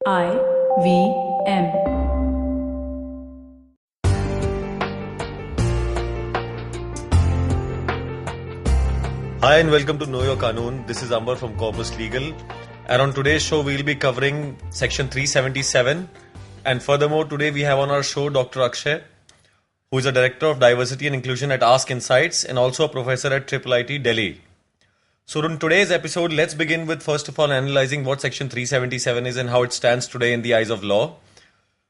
I-V-M. Hi and welcome to Know Your Kanoon. This is Amber from Corpus Legal. And on today's show, we'll be covering section 377. And furthermore, today we have on our show Dr. Akshay, who is a Director of Diversity and Inclusion at Ask Insights and also a professor at IIIT Delhi. So in today's episode, let's begin with first of all analyzing what section 377 is and how it stands today in the eyes of law.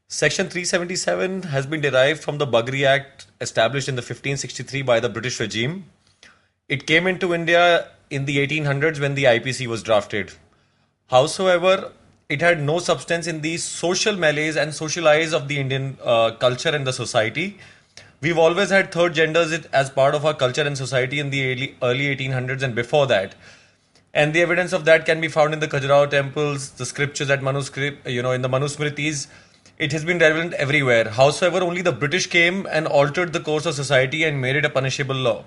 Section 377 has been derived from the Bagri Act established in the 1563 by the British regime. It came into India in the 1800s when the IPC was drafted. Howsoever, it had no substance in the social malaise and social eyes of the Indian culture and the society. We've always had third genders as part of our culture and society in the early 1800s and before that. And the evidence of that can be found in the Khajuraho temples, the scriptures at manuscript, in the Manusmritis. It has been relevant everywhere. Howsoever, only the British came and altered the course of society and made it a punishable law.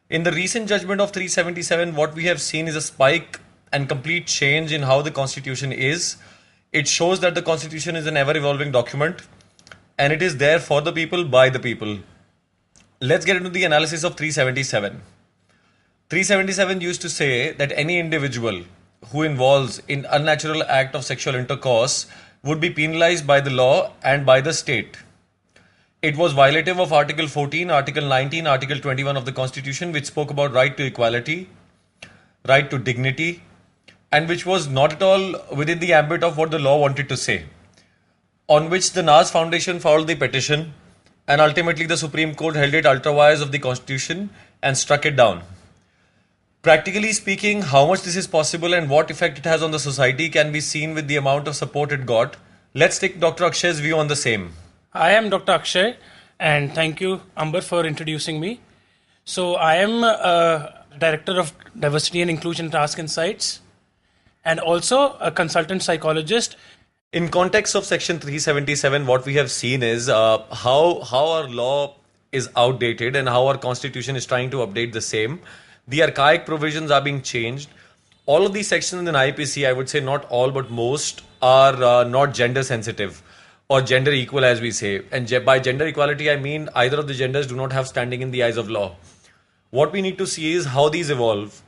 In the recent judgment of 377, what we have seen is a spike and complete change in how the Constitution is. It shows that the Constitution is an ever-evolving document and it is there for the people, by the people. Let's get into the analysis of 377. 377 used to say that any individual who involves in unnatural act of sexual intercourse would be penalized by the law and by the state. It was violative of Article 14, Article 19, Article 21 of the Constitution, which spoke about right to equality, right to dignity, and which was not at all within the ambit of what the law wanted to say. On which the Nas Foundation filed the petition, and ultimately the Supreme Court held it ultra vires of the Constitution and struck it down. Practically speaking, how much this is possible and what effect it has on the society can be seen with the amount of support it got. Let's take Dr. Akshay's view on the same. I am Dr. Akshay, and thank you, Amber, for introducing me. So I am a Director of Diversity and Inclusion at Ask Insights, and also a consultant psychologist. In context of section 377, what we have seen is how our law is outdated and how our constitution is trying to update the same. The archaic provisions are being changed. All of these sections in IPC, I would say not all but most, are not gender sensitive or gender equal, as we say. And by gender equality, I mean either of the genders do not have standing in the eyes of law. What we need to see is how these evolve.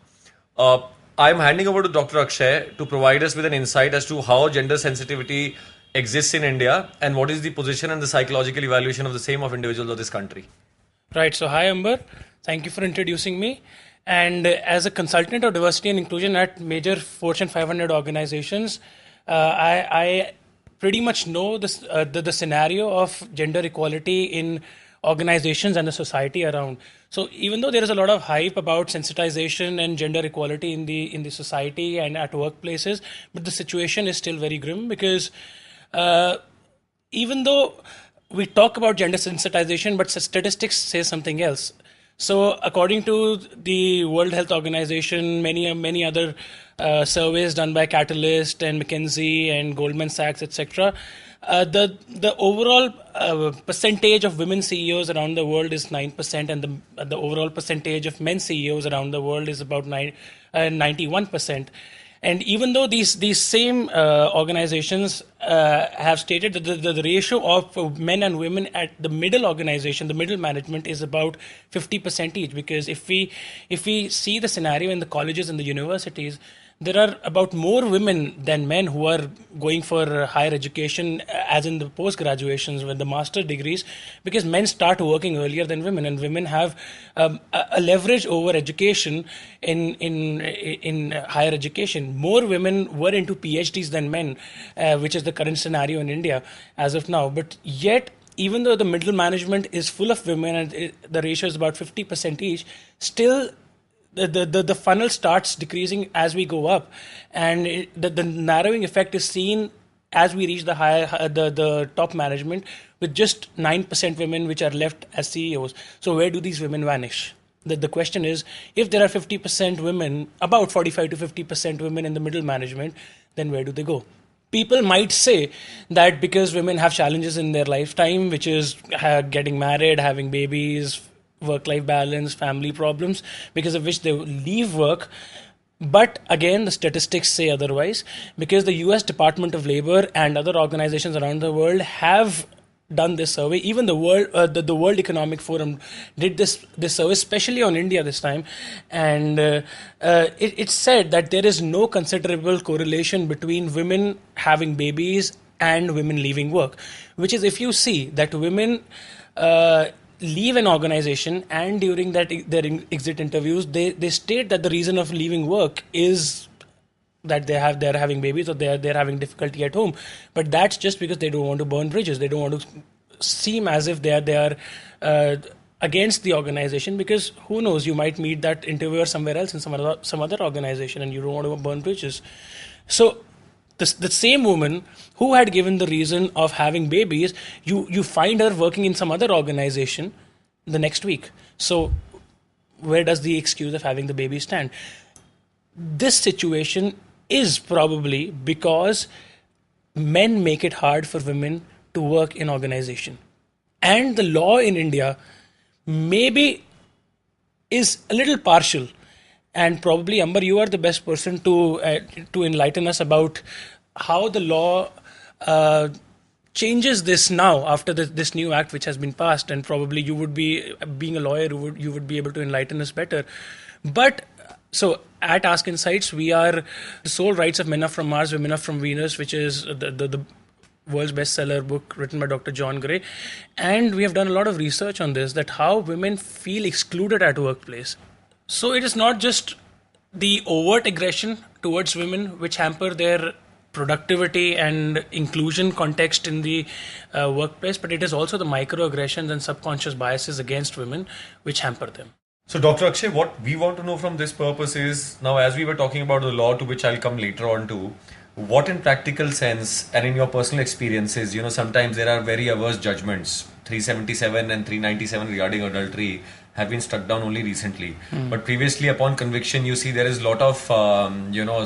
I'm handing over to Dr. Akshay to provide us with an insight as to how gender sensitivity exists in India and what is the position and the psychological evaluation of the same of individuals of this country. Right. So hi, Amber. Thank you for introducing me. And as a consultant of diversity and inclusion at major Fortune 500 organizations, I pretty much know the scenario of gender equality in organizations and the society around. So even though there is a lot of hype about sensitization and gender equality in the society and at workplaces, but the situation is still very grim because even though we talk about gender sensitization, but statistics say something else. So according to the World Health Organization, many other surveys done by Catalyst and McKinsey and Goldman Sachs, etc., the overall percentage of women CEOs around the world is 9%, and the overall percentage of men CEOs around the world is about 91%. And even though these same organizations have stated that the ratio of men and women at the middle organization, the middle management, is about 50% each, because if we see the scenario in the colleges and the universities, there are about more women than men who are going for higher education, as in the post-graduations with the master degrees, because men start working earlier than women, and women have a leverage over education in higher education. More women were into PhDs than men, which is the current scenario in India as of now. But yet, even though the middle management is full of women and the ratio is about 50% each, still the funnel starts decreasing as we go up, and the narrowing effect is seen as we reach the top management, with just 9% women which are left as CEOs. So where do these women vanish? The question is, if there are 50% women, about 45 to 50% women in the middle management, then where do they go? People might say that because women have challenges in their lifetime, which is getting married, having babies, work-life balance, family problems, because of which they leave work. But again, the statistics say otherwise, because the US Department of Labor and other organizations around the world have done this survey. Even the World Economic Forum did this survey, especially on India this time, and it said that there is no considerable correlation between women having babies and women leaving work. Which is, if you see that women leave an organization, and during their exit interviews, they state that the reason of leaving work is that they're having babies, or they're having difficulty at home. But that's just because they don't want to burn bridges. They don't want to seem as if they are against the organization, because who knows, you might meet that interviewer somewhere else in some other organization, and you don't want to burn bridges. So the same woman who had given the reason of having babies, you find her working in some other organization the next week. So where does the excuse of having the baby stand? This situation is probably because men make it hard for women to work in organization. And the law in India maybe is a little partial. And probably, Amber, you are the best person to enlighten us about how the law changes this now after this new act which has been passed. And probably you would be, being a lawyer, you would be able to enlighten us better. But so at Ask Insights, we are The Sole Rights of Men Are From Mars, Women Are From Venus, which is the world's bestseller book written by Dr. John Gray. And we have done a lot of research on this, that how women feel excluded at workplace. So it is not just the overt aggression towards women which hamper their productivity and inclusion context in the workplace, but it is also the microaggressions and subconscious biases against women which hamper them. So, Dr. Akshay, what we want to know from this purpose is, now as we were talking about the law, to which I'll come later on to, what in practical sense and in your personal experiences, sometimes there are very averse judgments. 377 and 397 regarding adultery have been struck down only recently. But previously, upon conviction, you see there is a lot of,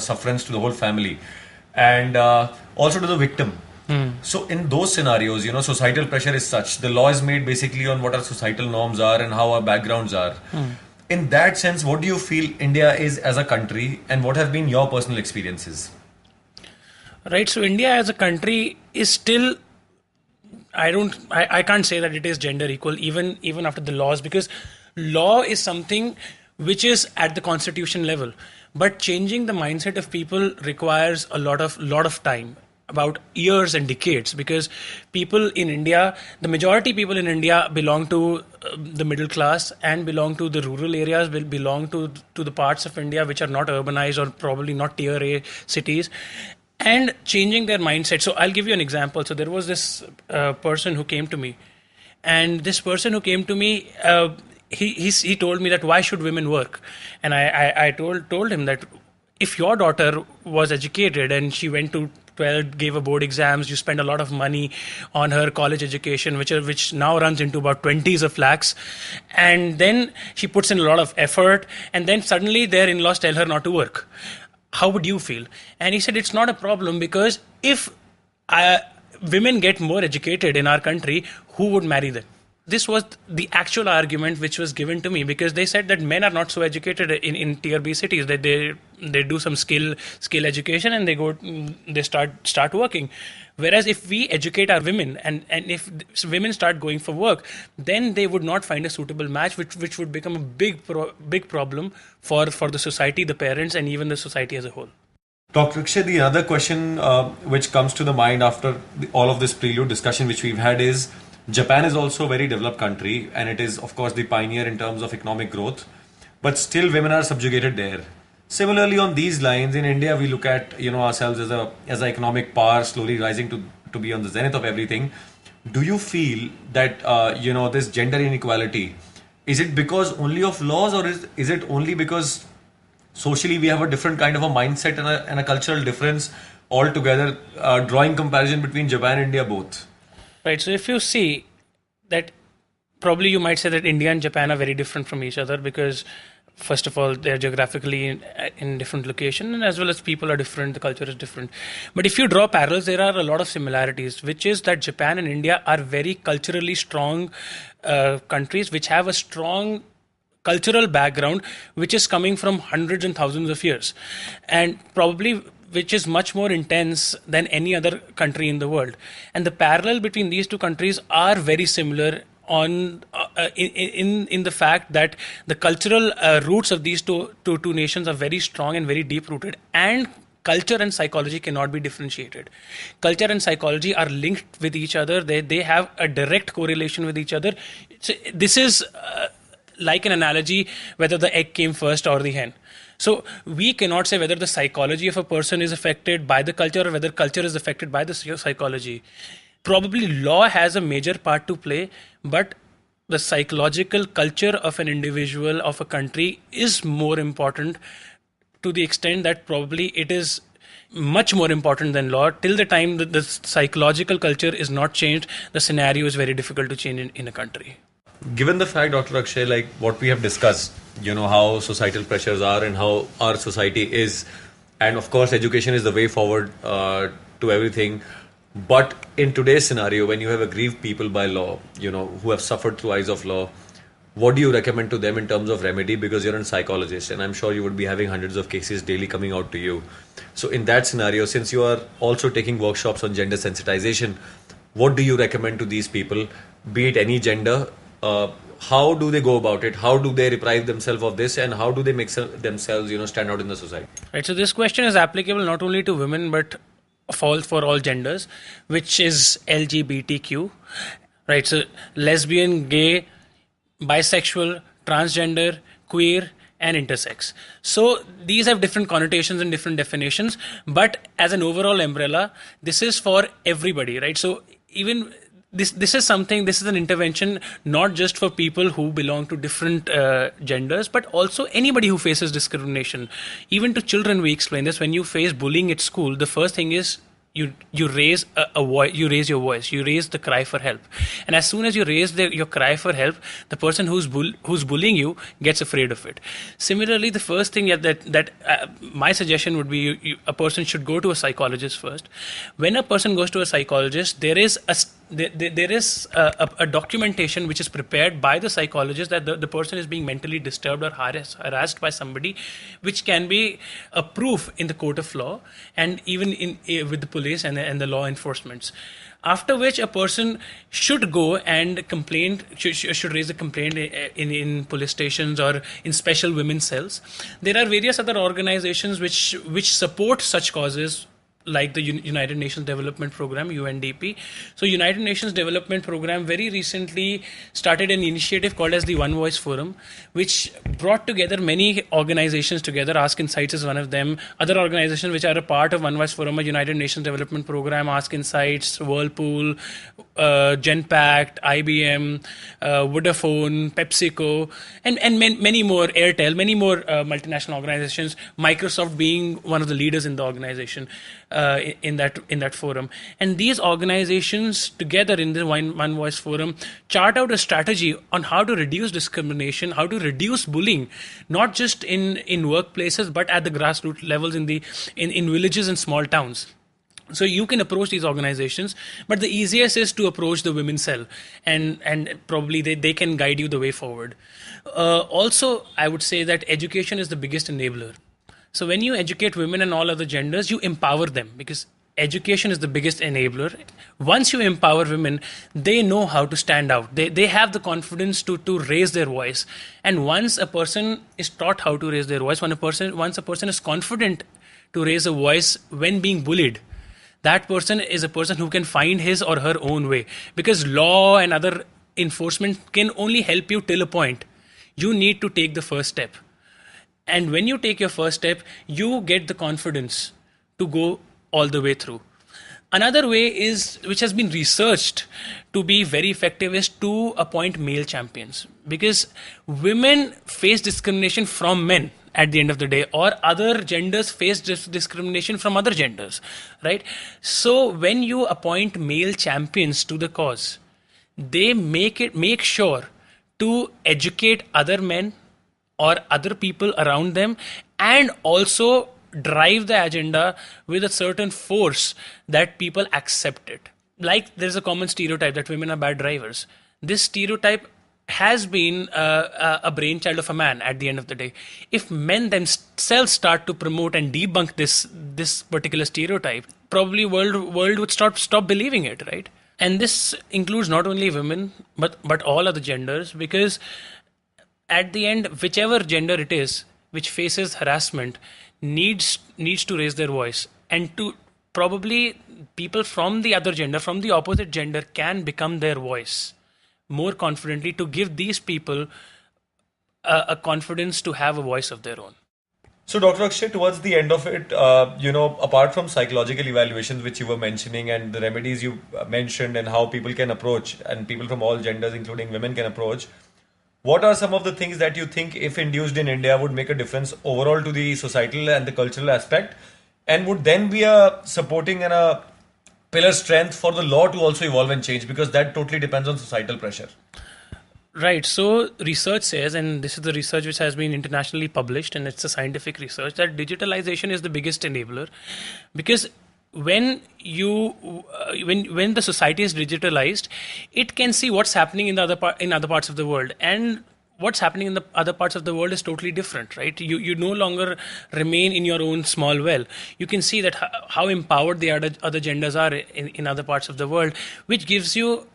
sufferance to the whole family and also to the victim. So in those scenarios, societal pressure is such. The law is made basically on what our societal norms are and how our backgrounds are. In that sense, what do you feel India is as a country, and what have been your personal experiences? Right. So India as a country is still, I can't say that it is gender equal even after the laws, because law is something which is at the constitution level, but changing the mindset of people requires a lot of time, about years and decades, because people in India, the majority people in India belong to the middle class and belong to the rural areas, will belong to the parts of India which are not urbanized or probably not tier A cities. And changing their mindset. So I'll give you an example. So there was this person who came to me, and this person who came to me, he told me that why should women work? And I told him that if your daughter was educated and she went to 12, gave her board exams, you spend a lot of money on her college education, which now runs into about 20s of lakhs, and then she puts in a lot of effort, and then suddenly their in-laws tell her not to work. How would you feel? And he said, it's not a problem, because if women get more educated in our country, who would marry them? This was the actual argument which was given to me, because they said that men are not so educated in tier B cities, that they do some skill education and they start working. Whereas if we educate our women and if women start going for work, then they would not find a suitable match, which would become a big problem for the society, the parents, and even the society as a whole. Dr. Akshay, the other question which comes to the mind after all of this prelude discussion which we've had is, Japan is also a very developed country, and it is of course the pioneer in terms of economic growth, but still women are subjugated there. Similarly, on these lines, in India, we look at ourselves as an economic power, slowly rising to be on the zenith of everything. Do you feel that this gender inequality, is it because only of laws, or is it only because socially we have a different kind of a mindset and a cultural difference altogether, drawing comparison between Japan and India both? Right. So if you see that, probably you might say that India and Japan are very different from each other, because first of all, they're geographically in different locations, and as well as people are different, the culture is different. But if you draw parallels, there are a lot of similarities, which is that Japan and India are very culturally strong countries, which have a strong cultural background which is coming from hundreds and thousands of years, and probably which is much more intense than any other country in the world. And the parallel between these two countries are very similar in the fact that the cultural roots of these two nations are very strong and very deep rooted, and culture and psychology cannot be differentiated. Culture and psychology are linked with each other. They have a direct correlation with each other. This is like an analogy whether the egg came first or the hen. So we cannot say whether the psychology of a person is affected by the culture or whether culture is affected by the psychology. Probably law has a major part to play, but the psychological culture of an individual, of a country, is more important, to the extent that probably it is much more important than law. Till the time that the psychological culture is not changed, the scenario is very difficult to change in a country. Given the fact, Dr. Akshay, like what we have discussed, how societal pressures are and how our society is, and of course education is the way forward to everything. But in today's scenario, when you have aggrieved people by law, who have suffered through eyes of law, what do you recommend to them in terms of remedy? Because you're a psychologist, and I'm sure you would be having hundreds of cases daily coming out to you. So in that scenario, since you are also taking workshops on gender sensitization, what do you recommend to these people, be it any gender? How do they go about it? How do they deprive themselves of this? And how do they make themselves, stand out in the society? Right. So this question is applicable not only to women, but for all genders, which is LGBTQ. Right. So lesbian, gay, bisexual, transgender, queer, and intersex. So these have different connotations and different definitions, but as an overall umbrella, this is for everybody, right? So even this is an intervention not just for people who belong to different genders, but also anybody who faces discrimination. Even to children, we explain this. When you face bullying at school, the first thing is you raise you raise your voice, you raise the cry for help, and as soon as you raise your cry for help, the person who's bullying you gets afraid of it. Similarly, the first thing that my suggestion would be a person should go to a psychologist first. When a person goes to a psychologist, there is a documentation which is prepared by the psychologist that the person is being mentally disturbed or harassed by somebody, which can be a proof in the court of law and even with the police and the law enforcements. After which a person should go and should raise a complaint in police stations or in special women's cells. There are various other organizations which support such causes, like the United Nations Development Program, UNDP. So United Nations Development Program very recently started an initiative called as the One Voice Forum, which brought together many organizations together. Ask Insights is one of them. Other organizations which are a part of One Voice Forum are United Nations Development Program, Ask Insights, Whirlpool, Genpact, IBM, Vodafone, PepsiCo, and many more, Airtel, many more multinational organizations, Microsoft being one of the leaders in the organization. In that forum, and these organizations together in the One Voice Forum chart out a strategy on how to reduce discrimination, how to reduce bullying, not just in workplaces but at the grassroots levels in villages and small towns. So you can approach these organizations, but the easiest is to approach the women's cell, and probably they can guide you the way forward. Also, I would say that education is the biggest enabler. So when you educate women and all other genders, you empower them, because education is the biggest enabler. Once you empower women, they know how to stand out. They have the confidence to raise their voice. And once a person is taught how to raise their voice, once a person is confident to raise a voice when being bullied, that person is a person who can find his or her own way. Because law and other enforcement can only help you till a point. You need to take the first step. And when you take your first step, you get the confidence to go all the way through. Another way which has been researched to be very effective, is to appoint male champions. Because women face discrimination from men at the end of the day, or other genders face discrimination from other genders, right? So when you appoint male champions to the cause, they make sure to educate other men or other people around them, and also drive the agenda with a certain force that people accept it. Like there's a common stereotype that women are bad drivers. This stereotype has been a brainchild of a man at the end of the day. If men themselves start to promote and debunk this particular stereotype, probably world would stop believing it, right? And this includes not only women but all other genders, because at the end, whichever gender it is which faces harassment needs to raise their voice, and to probably people from the other gender, from the opposite gender, can become their voice more confidently, to give these people a confidence to have a voice of their own. So, Dr. Akshay, towards the end of it, apart from psychological evaluations which you were mentioning and the remedies you mentioned and how people can approach, and people from all genders, including women, can approach, what are some of the things that you think, if induced in India, would make a difference overall to the societal and the cultural aspect, and would then be a supporting and a pillar strength for the law to also evolve and change, because that totally depends on societal pressure? Right. So research says, and this is the research which has been internationally published, and it's a scientific research, that digitalization is the biggest enabler, because when when the society is digitalized, it can see what's happening in the in other parts of the world, and what's happening in the other parts of the world is totally different, right? You no longer remain in your own small well. You can see that how empowered the other genders are in other parts of the world, which gives you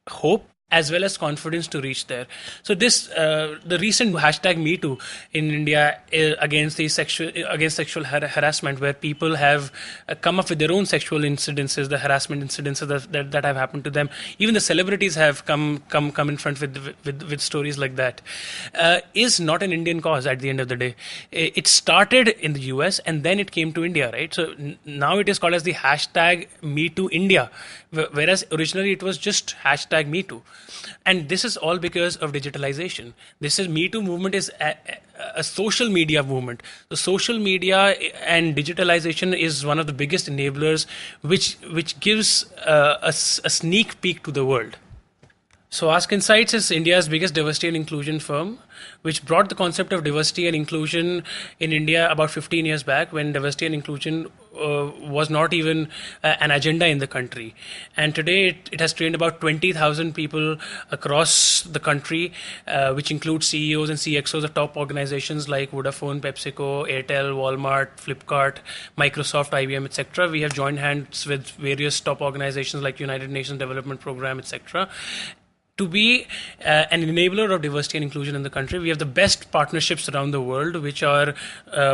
hope as well as confidence to reach there. So this, the recent hashtag Me Too in India against sexual harassment, where people have come up with their own sexual incidences, the harassment incidences that have happened to them. Even the celebrities have come in front with stories like that. Is not an Indian cause at the end of the day. It started in the US and then it came to India, right? So now it is called as the hashtag Me Too India, whereas originally it was just hashtag Me Too. And this is all because of digitalization. This is Me Too movement is a social media movement. The social media and digitalization is one of the biggest enablers, which gives a sneak peek to the world. So Ask Insights is India's biggest diversity and inclusion firm, which brought the concept of diversity and inclusion in India about 15 years back, when diversity and inclusion was not even an agenda in the country. And today it has trained about 20,000 people across the country, which includes CEOs and CXOs of top organizations like Vodafone, PepsiCo, Airtel, Walmart, Flipkart, Microsoft, IBM, etc. We have joined hands with various top organizations like United Nations Development Program, etc. To be an enabler of diversity and inclusion in the country. We have the best partnerships around the world, which are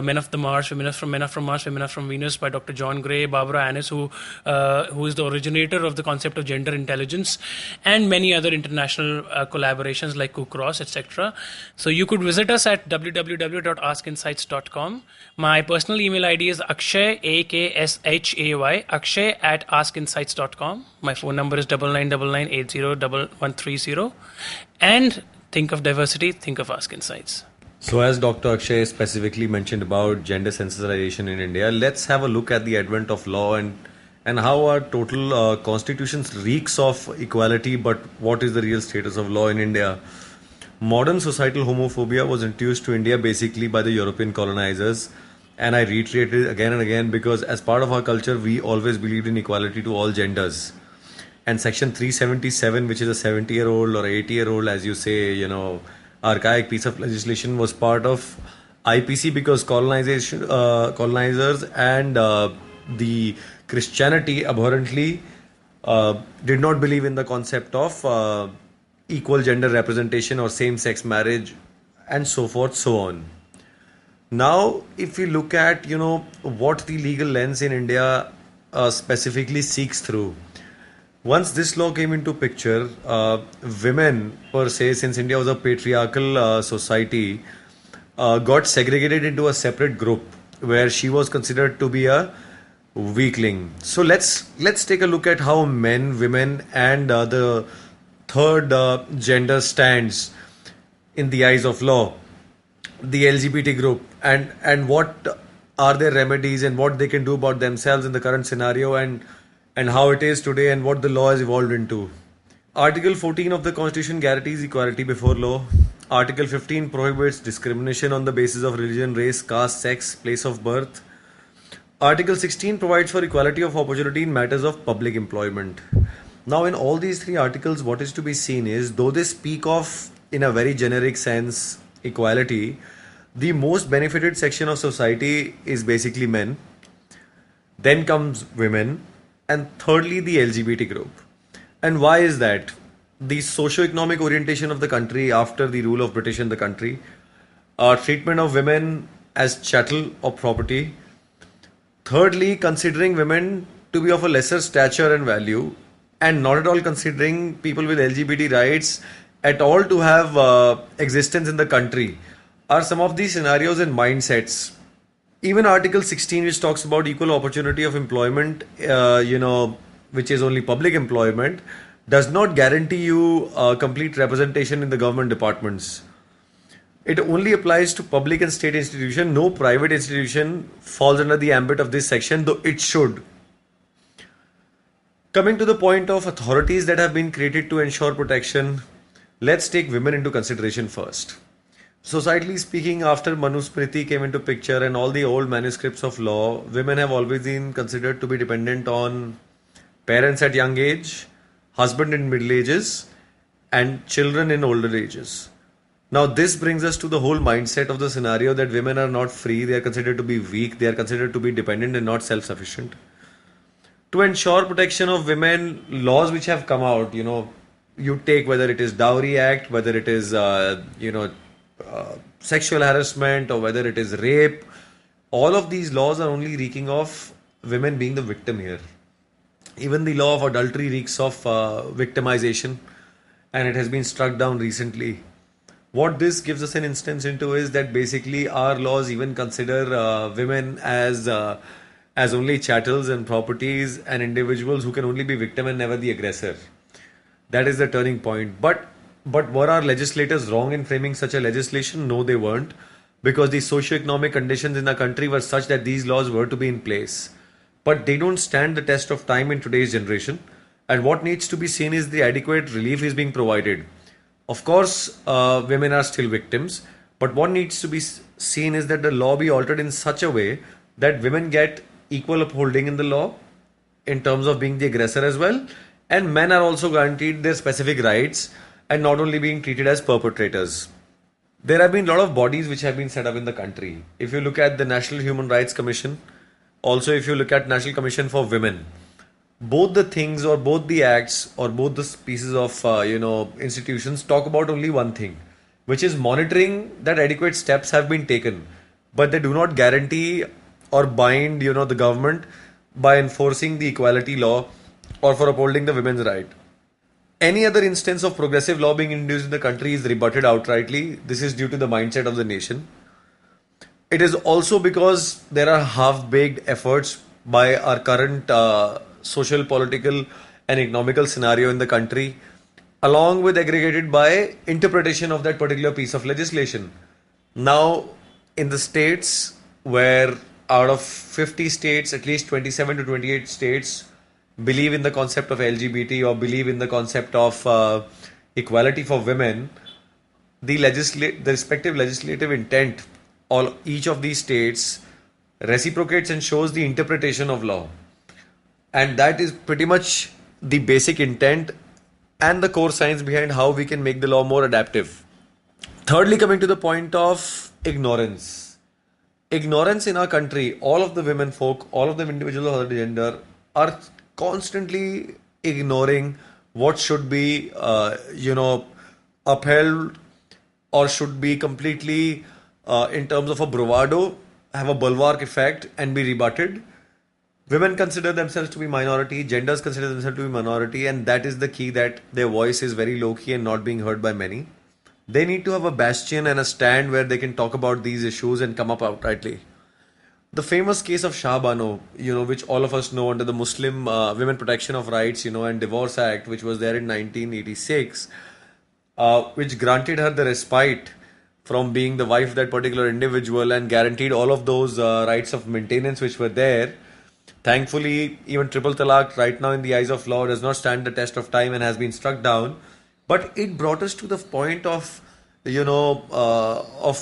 Men of the Mars, Men Are From Mars, Women Are From Venus by Dr. John Gray, Barbara Annis, who is the originator of the concept of gender intelligence, and many other international collaborations like KuCross, etc. So you could visit us at www.askinsights.com. My personal email ID is Akshay, AKSHAY, Akshay at askinsights.com. My phone number is 9999801130. And think of diversity, think of Ask Insights. So as Dr. Akshay specifically mentioned about gender sensitization in India, let's have a look at the advent of law and how our total constitutions reeks of equality, but what is the real status of law in India? Modern societal homophobia was introduced to India basically by the European colonizers, and I reiterate it again and again because as part of our culture we always believed in equality to all genders. And Section 377, which is a 70-year-old or 80-year-old, as you say, archaic piece of legislation, was part of IPC because colonizers and the Christianity abhorrently did not believe in the concept of equal gender representation or same-sex marriage and so forth, so on. Now, if we look at, what the legal lens in India specifically seeks through, once this law came into picture, women per se, since India was a patriarchal society, got segregated into a separate group where she was considered to be a weakling. So let's take a look at how men, women, and the third gender stands in the eyes of law, the LGBT group, and what are their remedies and what they can do about themselves in the current scenario and how it is today and what the law has evolved into. Article 14 of the Constitution guarantees equality before law. Article 15 prohibits discrimination on the basis of religion, race, caste, sex, place of birth. Article 16 provides for equality of opportunity in matters of public employment. Now, in all these three articles, what is to be seen is, though they speak of in a very generic sense, equality, the most benefited section of society is basically men. Then comes women, and thirdly, the LGBT group. And why is that? The socio-economic orientation of the country after the rule of British in the country, treatment of women as chattel or property. Thirdly, considering women to be of a lesser stature and value, and not at all considering people with LGBT rights at all to have existence in the country, are some of these scenarios and mindsets. Even Article 16, which talks about equal opportunity of employment, which is only public employment, does not guarantee you complete representation in the government departments. It only applies to public and state institution. No private institution falls under the ambit of this section, though it should. Coming to the point of authorities that have been created to ensure protection, let's take women into consideration first. Societally speaking, after Manusmriti came into picture and all the old manuscripts of law, women have always been considered to be dependent on parents at young age, husband in middle ages, and children in older ages. Now, this brings us to the whole mindset of the scenario that women are not free, they are considered to be weak, they are considered to be dependent and not self-sufficient. To ensure protection of women, laws which have come out, you take whether it is Dowry Act, whether it is, sexual harassment, or whether it is rape, all of these laws are only reeking of women being the victim here. Even the law of adultery reeks of victimization, and it has been struck down recently. What this gives us an instance into is that basically our laws even consider women as only chattels and properties and individuals who can only be victim and never the aggressor. That is the turning point. But were our legislators wrong in framing such a legislation? No, they weren't, because the socio-economic conditions in the country were such that these laws were to be in place. But they don't stand the test of time in today's generation. And what needs to be seen is the adequate relief is being provided. Of course, women are still victims, but what needs to be seen is that the law be altered in such a way that women get equal upholding in the law in terms of being the aggressor as well, and men are also guaranteed their specific rights and not only being treated as perpetrators. There have been a lot of bodies which have been set up in the country. If you look at the National Human Rights Commission, also if you look at National Commission for Women, both the things or both the acts or both the pieces of institutions talk about only one thing, which is monitoring that adequate steps have been taken, but they do not guarantee or bind the government by enforcing the equality law or for upholding the women's right. Any other instance of progressive law being introduced in the country is rebutted outrightly. This is due to the mindset of the nation. It is also because there are half-baked efforts by our current social, political and economical scenario in the country, along with aggregated by interpretation of that particular piece of legislation. Now, in the states where out of 50 states, at least 27 to 28 states believe in the concept of LGBT or believe in the concept of equality for women, the respective legislative intent of each of these states reciprocates and shows the interpretation of law. And that is pretty much the basic intent and the core science behind how we can make the law more adaptive. Thirdly, coming to the point of ignorance. Ignorance in our country, all of the women folk, all of the individuals of other gender are constantly ignoring what should be, upheld or should be completely in terms of a bravado, have a bulwark effect and be rebutted. Women consider themselves to be minority, genders consider themselves to be minority, and that is the key, that their voice is very low key and not being heard by many. They need to have a bastion and a stand where they can talk about these issues and come up outrightly. The famous case of Shah Bano, which all of us know under the Muslim Women Protection of Rights, and Divorce Act, which was there in 1986, which granted her the respite from being the wife of that particular individual and guaranteed all of those rights of maintenance which were there. Thankfully, even triple talaq right now in the eyes of law does not stand the test of time and has been struck down. But it brought us to the point of, of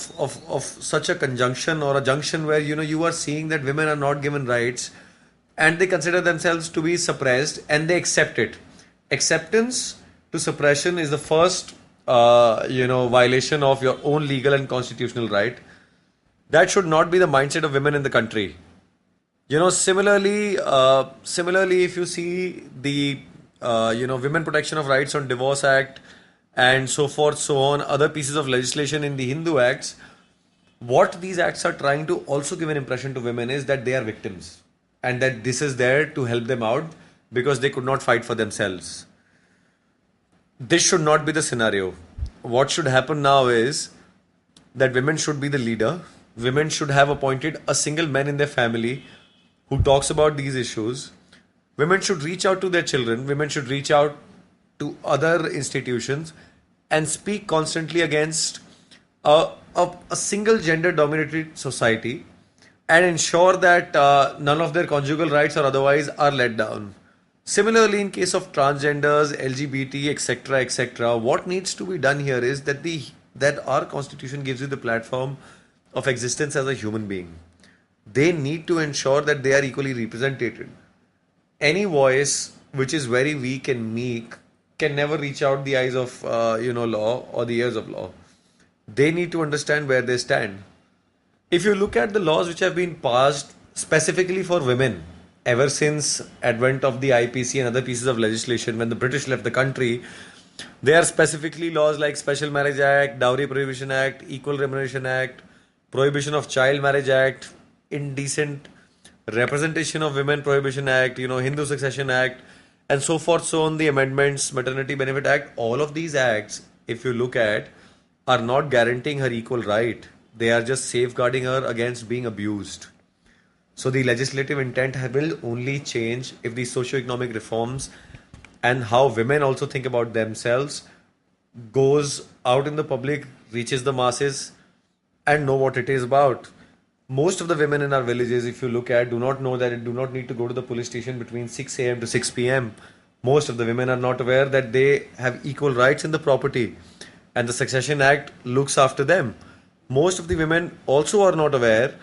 such a conjunction or a junction where, you are seeing that women are not given rights and they consider themselves to be suppressed and they accept it. Acceptance to suppression is the first violation of your own legal and constitutional right. That should not be the mindset of women in the country. Similarly, if you see the Women Protection of Rights on Divorce Act and so forth, so on, other pieces of legislation in the Hindu acts, what these acts are trying to also give an impression to women is that they are victims and that this is there to help them out because they could not fight for themselves. This should not be the scenario. What should happen now is that women should be the leader. Women should have appointed a single man in their family who talks about these issues. Women should reach out to their children. Women should reach out to other institutions and speak constantly against a single gender dominated society and ensure that none of their conjugal rights or otherwise are let down. Similarly, in case of transgenders, LGBT, etc., etc., what needs to be done here is that our constitution gives you the platform of existence as a human being. They need to ensure that they are equally represented. Any voice which is very weak and meek can never reach out the eyes of law or the ears of law. They need to understand where they stand. If you look at the laws which have been passed specifically for women ever since advent of the IPC and other pieces of legislation when the British left the country, they are specifically laws like Special Marriage Act, Dowry Prohibition Act, Equal Remuneration Act, Prohibition of Child Marriage Act, Indecent Representation of Women Prohibition Act, Hindu Succession Act, and so forth, so on, the amendments, Maternity Benefit Act. All of these acts, if you look at, are not guaranteeing her equal right. They are just safeguarding her against being abused. So the legislative intent will only change if the socio-economic reforms and how women also think about themselves goes out in the public, reaches the masses, and know what it is about. Most of the women in our villages, if you look at, do not know that they do not need to go to the police station between 6 a.m. to 6 p.m. Most of the women are not aware that they have equal rights in the property and the Succession Act looks after them. Most of the women also are not aware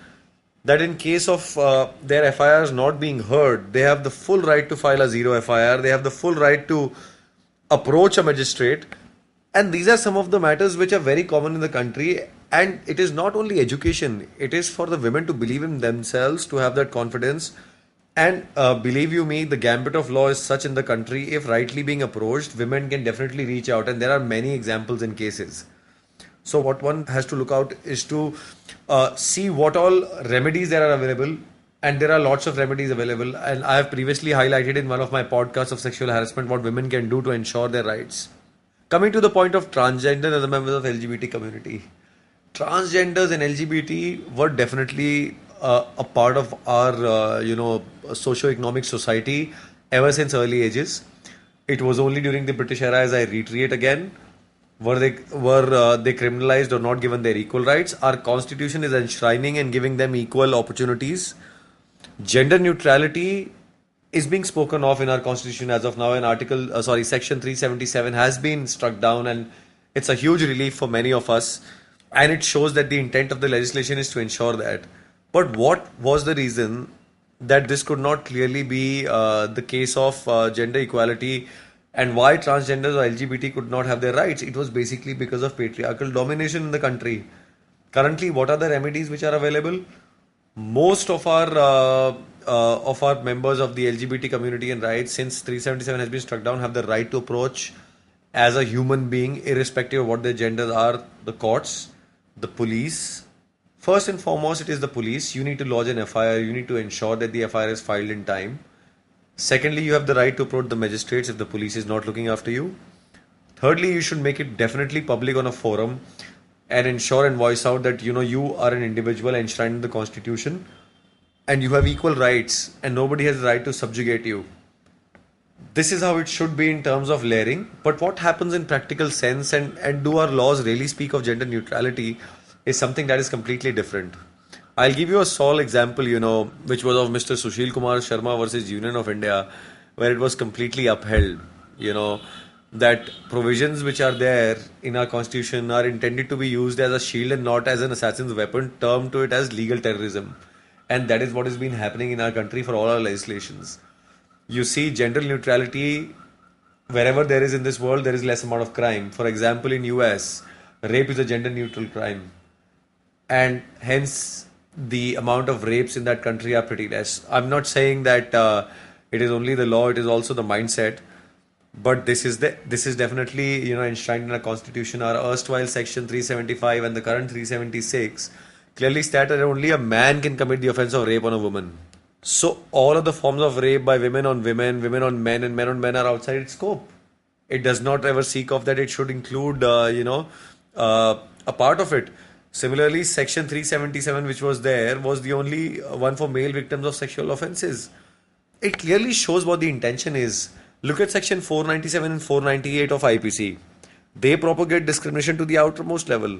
that in case of their FIRs not being heard, they have the full right to file a zero FIR, they have the full right to approach a magistrate. And these are some of the matters which are very common in the country. And it is not only education, it is for the women to believe in themselves, to have that confidence. And believe you me, the gambit of law is such in the country, if rightly being approached, women can definitely reach out. And there are many examples and cases. So what one has to look out is to see what all remedies there are available. And there are lots of remedies available. And I have previously highlighted in one of my podcasts of sexual harassment what women can do to ensure their rights. Coming to the point of transgender and the members of LGBT community. Transgenders and LGBT were definitely a part of our, socio-economic society ever since early ages. It was only during the British era, as I reiterate again, were they criminalized or not given their equal rights. Our constitution is enshrining and giving them equal opportunities. Gender neutrality is being spoken of in our constitution as of now. And section 377 has been struck down, and it's a huge relief for many of us. And it shows that the intent of the legislation is to ensure that. But what was the reason that this could not clearly be the case of gender equality, and why transgenders or LGBT could not have their rights? It was basically because of patriarchal domination in the country. Currently, what are the remedies which are available? Most of our members of the LGBT community and rights, since 377 has been struck down, have the right to approach as a human being, irrespective of what their genders are, the courts, the police. First and foremost, it is the police. You need to lodge an FIR. You need to ensure that the FIR is filed in time. Secondly, you have the right to approach the magistrates if the police is not looking after you. Thirdly, you should make it definitely public on a forum and ensure and voice out that you are an individual enshrined in the constitution and you have equal rights and nobody has the right to subjugate you. This is how it should be in terms of layering. But what happens in practical sense, and do our laws really speak of gender neutrality, is something that is completely different. I'll give you a small example, which was of Mr. Sushil Kumar Sharma versus Union of India, where it was completely upheld, that provisions which are there in our constitution are intended to be used as a shield and not as an assassin's weapon, termed to it as legal terrorism. And that is what has been happening in our country for all our legislations. You see, gender neutrality wherever there is in this world, there is less amount of crime. For example, in US, rape is a gender neutral crime. And hence the amount of rapes in that country are pretty less. I'm not saying that it is only the law, it is also the mindset. But this is definitely, enshrined in our constitution. Our erstwhile section 375 and the current 376 clearly state that only a man can commit the offense of rape on a woman. So all of the forms of rape by women on women, women on men, and men on men are outside its scope. It does not ever seek of that it should include, a part of it. Similarly, section 377, which was there, was the only one for male victims of sexual offenses. It clearly shows what the intention is. Look at section 497 and 498 of IPC. They propagate discrimination to the outermost level.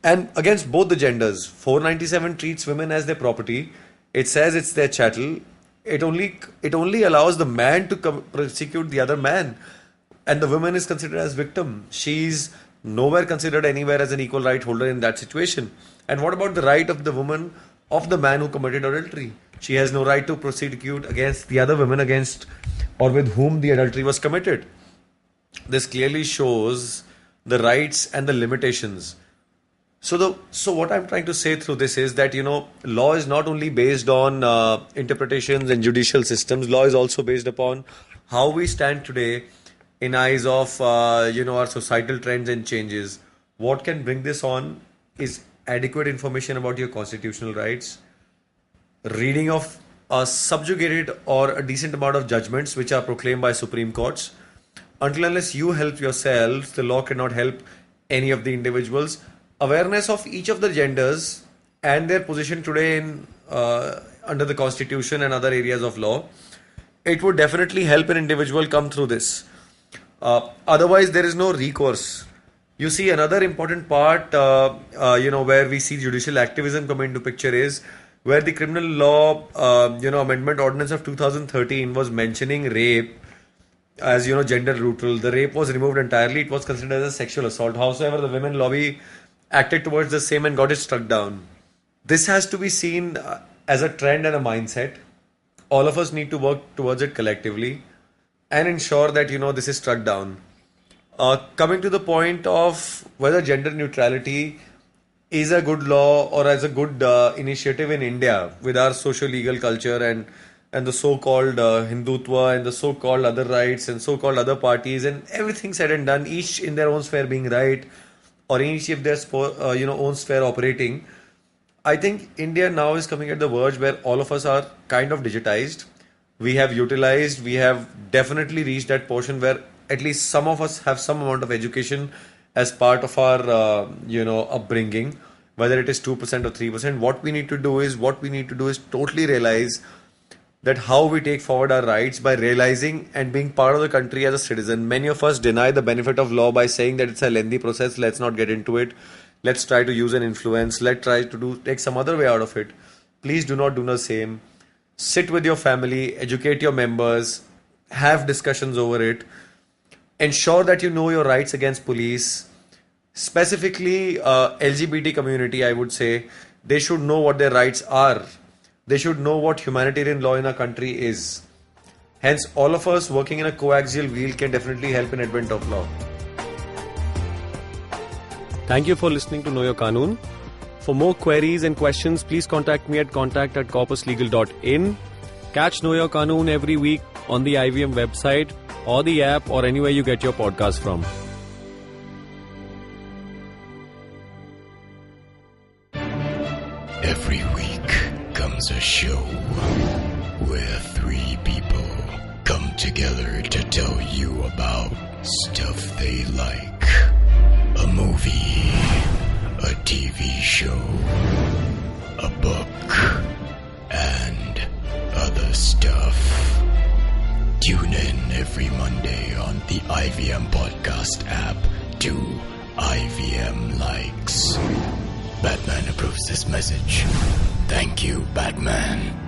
And against both the genders. 497 treats women as their property. It says it's their chattel. It only allows the man to prosecute the other man. And the woman is considered as victim. She's nowhere considered anywhere as an equal right holder in that situation. And what about the right of the woman of the man who committed adultery? She has no right to prosecute against the other women against or with whom the adultery was committed. This clearly shows the rights and the limitations. So what I'm trying to say through this is that, law is not only based on interpretations and judicial systems. Law is also based upon how we stand today in eyes of, our societal trends and changes. What can bring this on is adequate information about your constitutional rights, reading of subjugated or a decent amount of judgments which are proclaimed by Supreme Courts. Until unless you help yourselves, the law cannot help any of the individuals. Awareness of each of the genders and their position today in under the Constitution and other areas of law, it would definitely help an individual come through this. Otherwise, there is no recourse. You see, another important part, where we see judicial activism come into picture is where the criminal law, amendment ordinance of 2013 was mentioning rape as, gender neutral. The rape was removed entirely. It was considered as a sexual assault. However, the women lobby acted towards the same and got it struck down. This has to be seen as a trend and a mindset. All of us need to work towards it collectively and ensure that, this is struck down. Coming to the point of whether gender neutrality is a good law or as a good initiative in India with our socio-legal culture and the so-called Hindutva and the so-called other rights and so-called other parties and everything said and done, each in their own sphere being right or each of their own sphere operating. I think India now is coming at the verge where all of us are kind of digitized. We have definitely reached that portion where at least some of us have some amount of education as part of our, upbringing, whether it is 2% or 3%. What we need to do is totally realize that how we take forward our rights by realizing and being part of the country as a citizen. Many of us deny the benefit of law by saying that it's a lengthy process. Let's not get into it. Let's try to use an influence. Let's try to take some other way out of it. Please do not do the same. Sit with your family, educate your members, have discussions over it. Ensure that you know your rights against police. Specifically, LGBT community, I would say, they should know what their rights are. They should know what humanitarian law in our country is. Hence, all of us working in a coaxial wheel can definitely help in advent of law. Thank you for listening to Know Your Kanoon. For more queries and questions, please contact me at contact@corpuslegal.in. Catch Know Your Kanoon every week on the IVM website or the app or anywhere you get your podcast from. Every week comes a show where three people come together to tell you about stuff they like. A movie, a TV show, a book, and other stuff. Tune in every Monday on the IVM podcast app to IVM Likes. Batman approves this message. Thank you, Batman.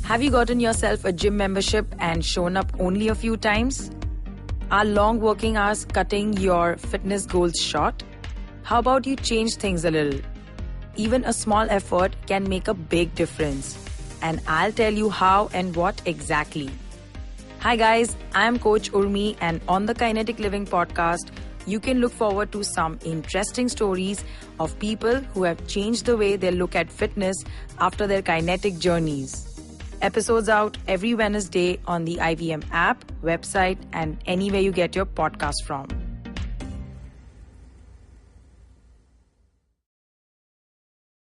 Have you gotten yourself a gym membership and shown up only a few times? Are long working hours cutting your fitness goals short? How about you change things a little? Even a small effort can make a big difference. and I'll tell you how and what exactly. Hi guys, I'm Coach Urmi, and on the Kinetic Living podcast, you can look forward to some interesting stories of people who have changed the way they look at fitness after their kinetic journeys. Episodes out every Wednesday on the IVM app, website, and anywhere you get your podcast from.